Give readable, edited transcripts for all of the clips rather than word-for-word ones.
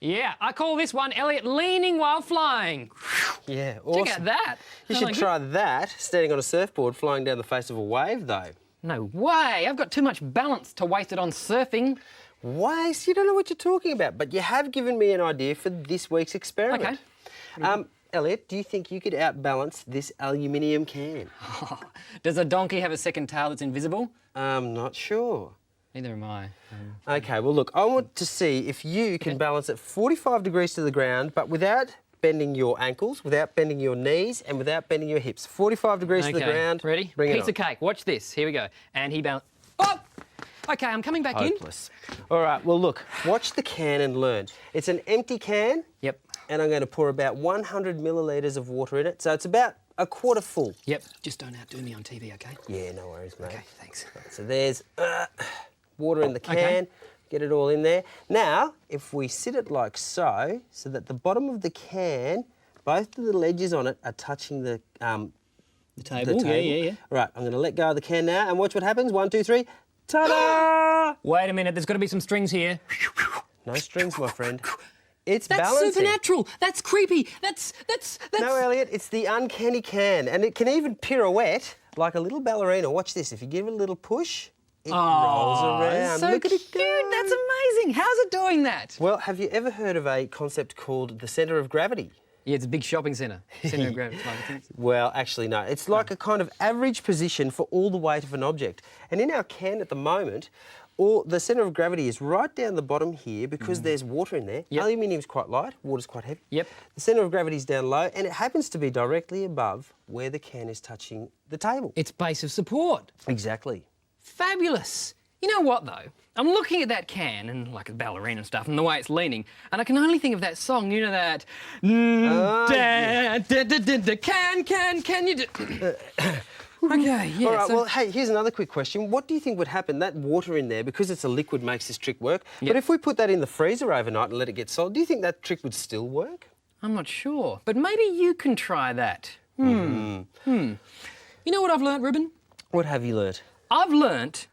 Yeah, I call this one Elliot leaning while flying. Yeah, awesome. Check out that. You should try that standing on a surfboard flying down the face of a wave, though. No way. I've got too much balance to waste it on surfing. Waste? You don't know what you're talking about, but you have given me an idea for this week's experiment. Okay. Elliot, do you think you could outbalance this aluminium can? Does a donkey have a second tail that's invisible? I'm not sure. Neither am I. Okay, well, look, I want to see if you can balance it 45 degrees to the ground, but without bending your ankles, without bending your knees, and without bending your hips. 45 degrees to the ground. Ready? Bring Piece it of cake. Watch this. Here we go. And he balanced. Oh! Okay, I'm coming back in. Hopeless. All right, well, look, watch the can and learn. It's an empty can. Yep. And I'm going to pour about 100 millilitres of water in it, so it's about a quarter full. Yep. Just don't outdo me on TV, okay? Yeah, no worries, mate. Okay, thanks. Right, so there's water in the can. Okay. Get it all in there. Now, if we sit it like so that the bottom of the can, both of the ledges on it are touching the table. Yeah. Right, I'm going to let go of the can now and watch what happens. 1, 2, 3. Ta-da! Wait a minute, there's got to be some strings here. No strings, my friend. It's That's balancing. supernatural. That's creepy. That's... No, Elliot, it's the uncanny can, and it can even pirouette like a little ballerina. Watch this. If you give it a little push, it rolls around. So Look at it cute. go. That's amazing. How's it doing that? Well, have you ever heard of a concept called the centre of gravity? Yeah, it's a big shopping centre. Centre of gravity. Well, actually, no. It's like a kind of average position for all the weight of an object. And in our can at the moment, the centre of gravity is right down the bottom here because there's water in there. Yep. Aluminium's quite light, water's quite heavy. Yep. The centre of gravity's down low, and it happens to be directly above where the can is touching the table. It's base of support. Exactly. Fabulous. You know what, though? I'm looking at that can and, like, a ballerina and stuff and the way it's leaning, and I can only think of that song, you know, that... Can you do... Okay, yeah. All right, well, hey, here's another quick question. What do you think would happen? That water in there, because it's a liquid, makes this trick work. Yep. But if we put that in the freezer overnight and let it get solid, do you think that trick would still work? I'm not sure, but maybe you can try that. You know what I've learnt, Ruben? What have you learnt? I've learnt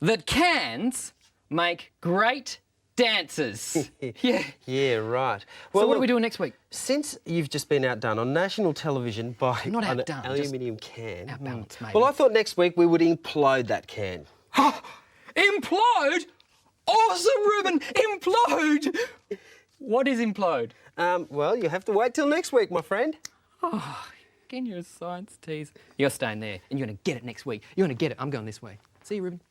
that cans make great dancers. Yeah. Yeah, right. Well, so what look, are we doing next week? Since you've just been outdone on national television by Not an outdone, aluminium can... outbalanced, maybe. Well, I thought next week we would implode that can. Implode? Awesome, Ruben! Implode! What is implode? Well, you'll have to wait till next week, my friend. Oh, again, you're a science tease. You're staying there, and you're going to get it next week. You're going to get it. I'm going this way. See you, Ruben.